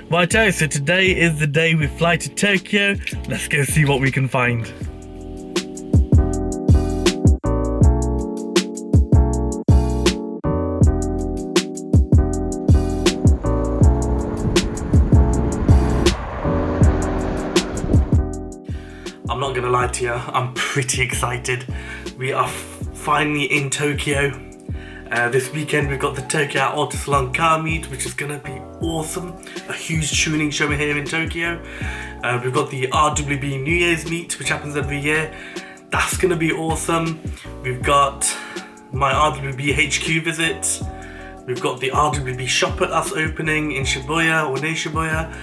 Righto, so today is the day we fly to Tokyo. Let's go see what we can find. I'm not gonna lie to you, I'm pretty excited. We are finally in Tokyo. This weekend we've got the Tokyo Auto Salon car meet, which is gonna be awesome. A huge tuning show here in Tokyo. We've got the RAUH New Year's meet, which happens every year. That's gonna be awesome. We've got my RAUH HQ visit. We've got the RAUH shop that's opening in Shibuya or near Shibuya.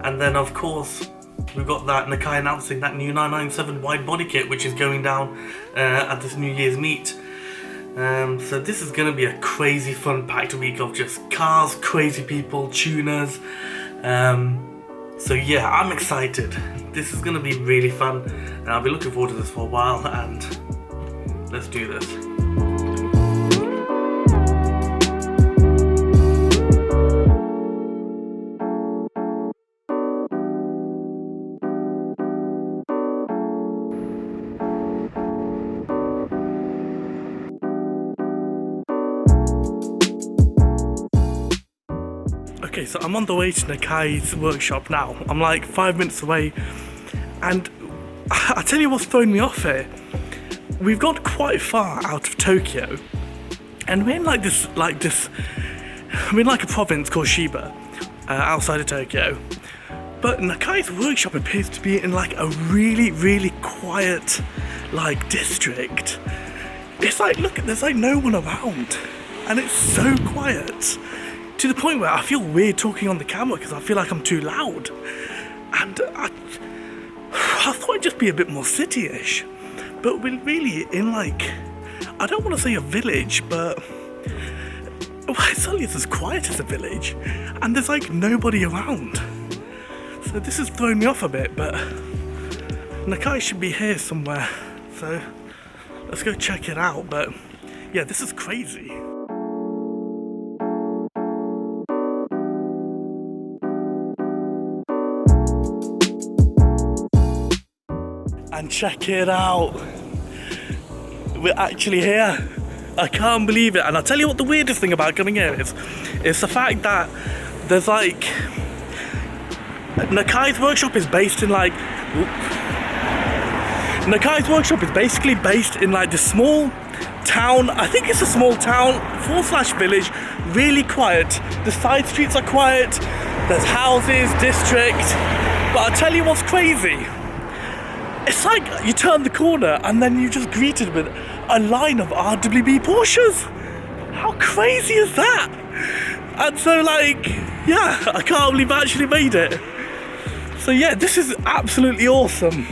And then of course, we've got that Nakai announcing that new 997 wide body kit, which is going down at this New Year's meet. So this is going to be a crazy fun packed week of just cars, crazy people, tuners. So yeah, I'm excited. This is going to be really fun and I'll be looking forward to this for a while, and let's do this. Okay, so I'm on the way to Nakai's workshop now. I'm like 5 minutes away, and I tell you what's thrown me off here. We've got quite far out of Tokyo, and we're in like a province called Shiba, outside of Tokyo. But Nakai's workshop appears to be in like a really quiet like district. It's like, look, there's like no one around, and it's so quiet. To the point where I feel weird talking on the camera because I feel like I'm too loud. And I thought it'd just be a bit more city-ish. But we're really in like, I don't want to say a village, but it's only as quiet as a village. And there's like nobody around. So this has thrown me off a bit, but Nakai should be here somewhere. So let's go check it out. But yeah, this is crazy. And check it out, we're actually here. I can't believe it. And I'll tell you what the weirdest thing about coming here is, it's the fact that there's like, Nakai's workshop is based in like, Nakai's workshop is basically based in like this small town. I think it's a small town / village, really quiet. The side streets are quiet, there's houses, district. But I'll tell you what's crazy. It's like you turn the corner and then you're just greeted with a line of RAUH Porsches. How crazy is that? And so like, yeah, I can't believe I actually made it. So yeah, this is absolutely awesome.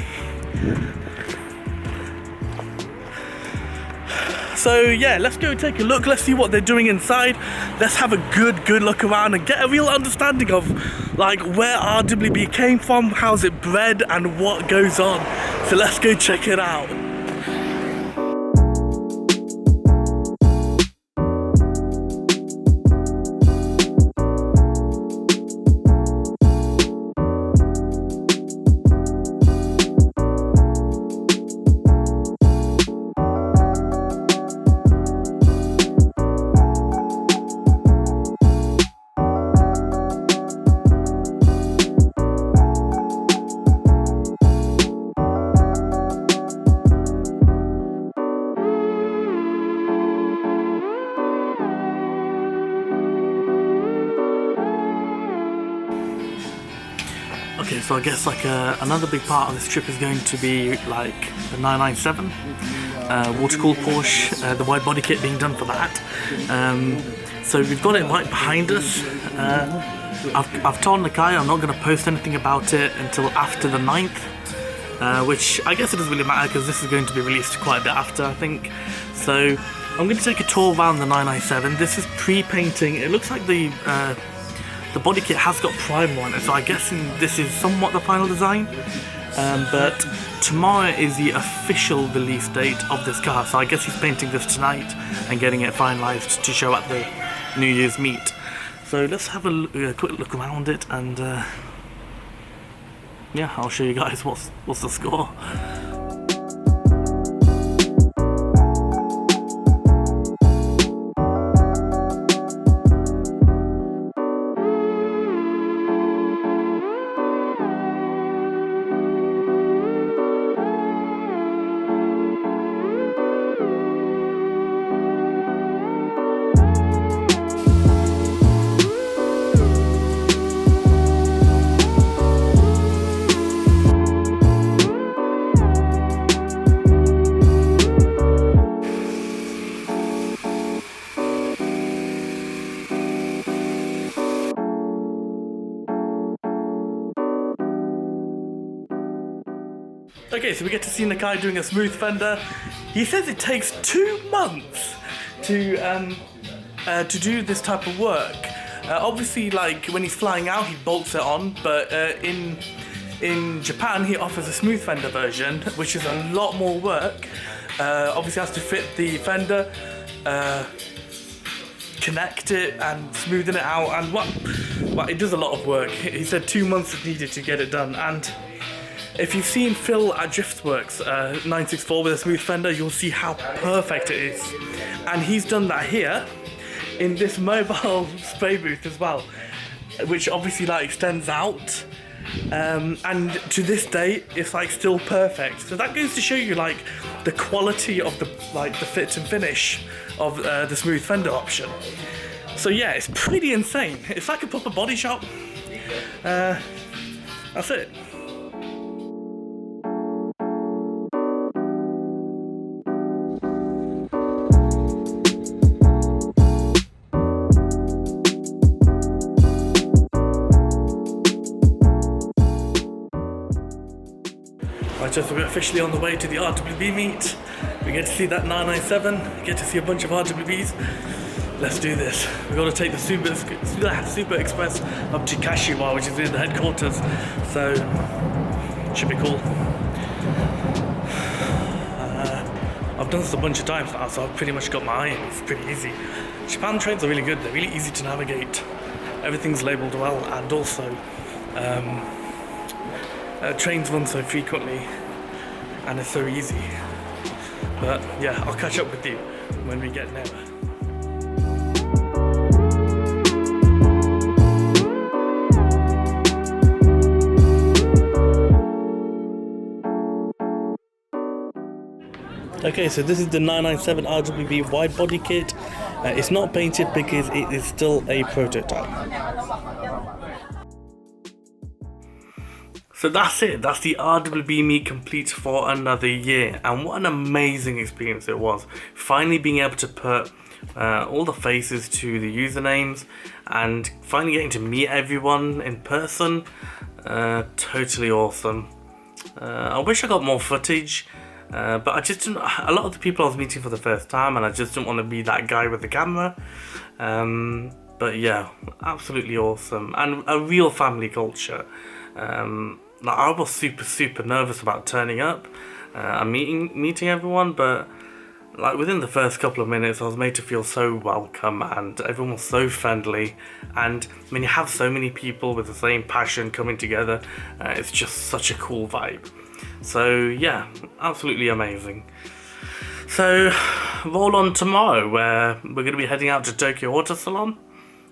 So yeah, let's go take a look. Let's see what they're doing inside. Let's have a good look around and get a real understanding of like where RAUH came from, how's it bred, and what goes on. So let's go check it out. Okay, so I guess like another big part of this trip is going to be like the 997 water-cooled Porsche, the wide body kit being done for that. So we've got it right behind us. I've told Nakai I'm not going to post anything about it until after the 9th, which I guess it doesn't really matter because this is going to be released quite a bit after, I think. So I'm going to take a tour around the 997. This is pre-painting. It looks like the body kit has got primer on it, so I'm guessing this is somewhat the final design. But tomorrow is the official release date of this car, so I guess he's painting this tonight and getting it finalised to show at the New Year's meet. So let's have a quick look around it, and yeah, I'll show you guys what's the score. Okay, so we get to see Nakai doing a smooth fender. He says it takes 2 months to do this type of work. Obviously, like when he's flying out, he bolts it on, but in Japan, he offers a smooth fender version, which is a lot more work. Obviously, has to fit the fender, connect it, and smoothen it out, and what it does a lot of work. He said 2 months is needed to get it done, and if you've seen Phil at Driftworks 964 with a smooth fender, you'll see how perfect it is. And he's done that here in this mobile spray booth as well, which obviously like extends out. And to this day, it's like still perfect. So that goes to show you like the quality of the fit and finish of the smooth fender option. So yeah, it's pretty insane. It's like a proper body shop. That's it. So we're officially on the way to the RWB meet. We get to see that 997, get to see a bunch of RWBs. Let's do this. We've got to take the Super Express up to Kashiwa, which is in the headquarters. So, should be cool. I've done this a bunch of times now, so I've pretty much got my eye in. It's pretty easy. Japan trains are really good. They're really easy to navigate. Everything's labelled well, and also trains run so frequently, and it's so easy. But yeah, I'll catch up with you when we get nearer. Okay, so this is the 997 RWB wide body kit. It's not painted because it is still a prototype. So that's it, that's the RWB meet complete for another year, and what an amazing experience it was. Finally being able to put all the faces to the usernames, and finally getting to meet everyone in person. Totally awesome. I wish I got more footage, but I just didn't, a lot of the people I was meeting for the first time, and I just didn't want to be that guy with the camera. But yeah, absolutely awesome, and a real family culture. Like I was super nervous about turning up and meeting everyone, but like within the first couple of minutes I was made to feel so welcome, and everyone was so friendly. And when you have so many people with the same passion coming together, it's just such a cool vibe. So yeah, absolutely amazing. So roll on tomorrow, where we're going to be heading out to Tokyo Auto Salon.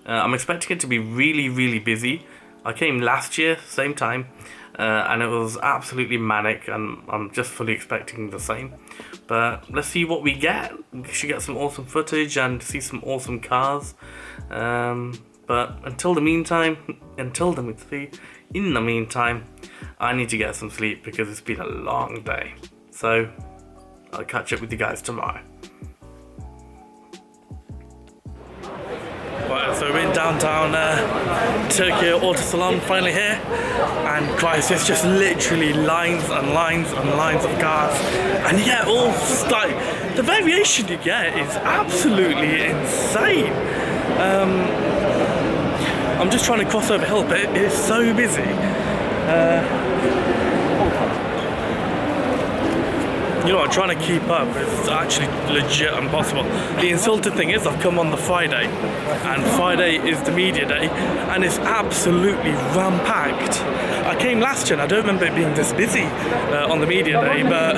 I'm expecting it to be really busy. I came last year, same time, and it was absolutely manic, and I'm just fully expecting the same. But let's see what we get. We should get some awesome footage and see some awesome cars. But in the meantime, I need to get some sleep because it's been a long day. So I'll catch up with you guys tomorrow. Right, so we're in downtown Tokyo Auto Salon, finally here, and Christ, it's just literally lines and lines and lines of cars, and yeah, all like the variation you get is absolutely insane. I'm just trying to cross over hill, but it is so busy. You know, I'm trying to keep up. It's actually legit impossible. The insulting thing is I've come on the Friday, and Friday is the media day, and it's absolutely ram-packed. I came last year and I don't remember it being this busy on the media day, but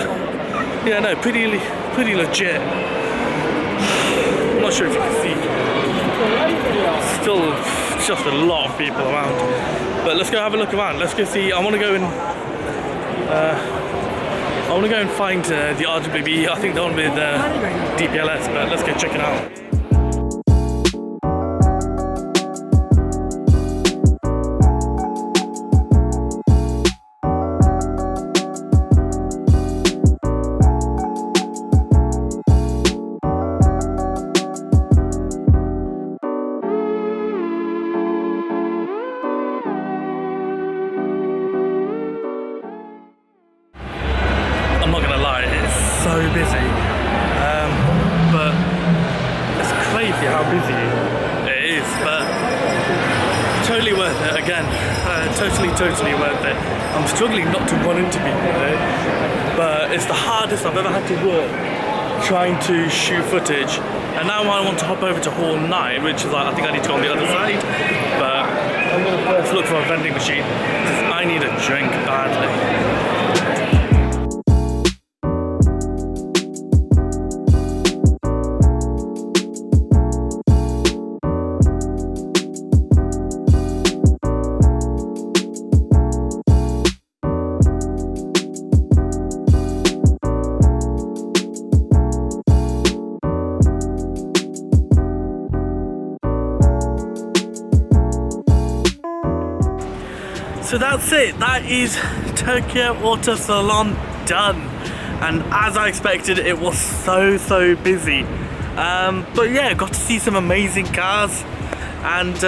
yeah, no, pretty legit. I'm not sure if you can see. Still just a lot of people around. But let's go have a look around. Let's go see. I want to go and find the RWB. I think the one with DPLS, but let's go check it out. I'm not gonna lie, it's so busy, but it's crazy how busy it is, but totally worth it again, totally worth it. I'm struggling not to run into people today, but it's the hardest I've ever had to work trying to shoot footage, and now I want to hop over to Hall 9, which is like, I think I need to go on the other side, but I'm gonna first look for a vending machine, because I need a drink badly. So that's it, that is Tokyo Auto Salon done, and as I expected it was so busy, but yeah, got to see some amazing cars, and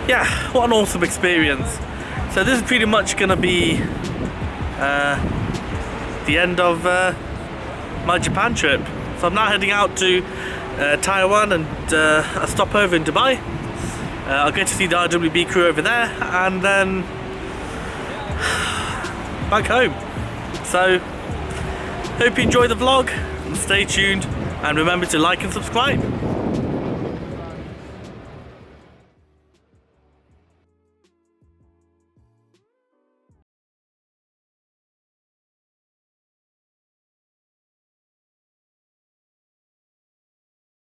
yeah, what an awesome experience. So this is pretty much gonna be the end of my Japan trip. So I'm now heading out to Taiwan and a stopover in Dubai. I'll get to see the RWB crew over there, and then back home. So, hope you enjoy the vlog, and stay tuned, and remember to like and subscribe.